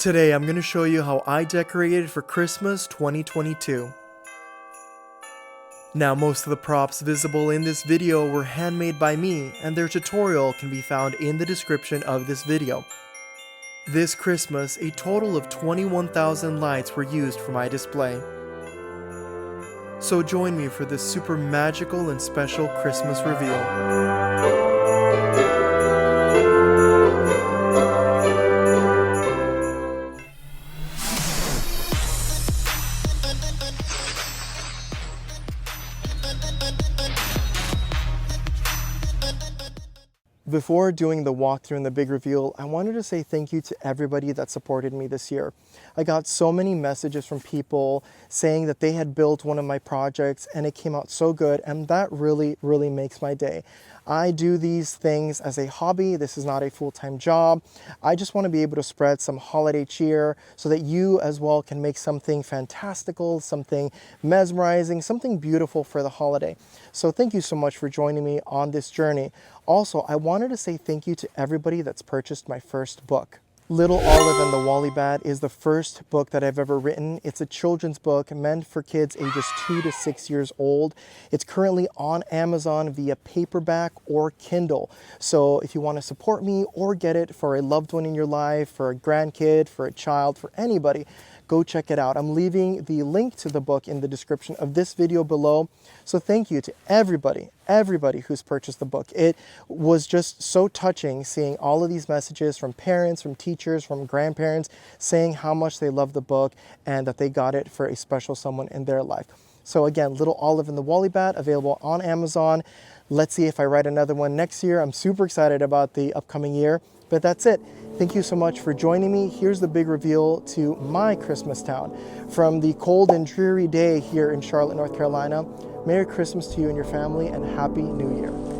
Today I'm going to show you how I decorated for Christmas 2022. Now most of the props visible in this video were handmade by me, and their tutorial can be found in the description of this video. This Christmas, a total of 21,000 lights were used for my display. So join me for this super magical and special Christmas reveal. Before doing the walkthrough and the big reveal, I wanted to say thank you to everybody that supported me this year. I got so many messages from people saying that they had built one of my projects and it came out so good, and that really makes my day. I do these things as a hobby. This is not a full-time job. I just want to be able to spread some holiday cheer so that you as well can make something fantastical, something mesmerizing, something beautiful for the holiday. So thank you so much for joining me on this journey. Also, I wanted to say thank you to everybody that's purchased my first book. Little Olive and the Wally Bat is the first book that I've ever written. It's a children's book meant for kids ages 2 to 6 years old. It's currently on Amazon via paperback or Kindle. So if you want to support me or get it for a loved one in your life, for a grandkid, for a child, for anybody, go check it out. I'm leaving the link to the book in the description of this video below. So thank you to everybody who's purchased the book. It was just so touching seeing all of these messages from parents, from teachers, from grandparents saying how much they love the book and that they got it for a special someone in their life. So again, Little Olive and the Wally Bat, available on Amazon. Let's see if I write another one next year. I'm super excited about the upcoming year, but that's it. Thank you so much for joining me. Here's the big reveal to my Christmas town. From the cold and dreary day here in Charlotte, North Carolina, Merry Christmas to you and your family, and Happy New Year.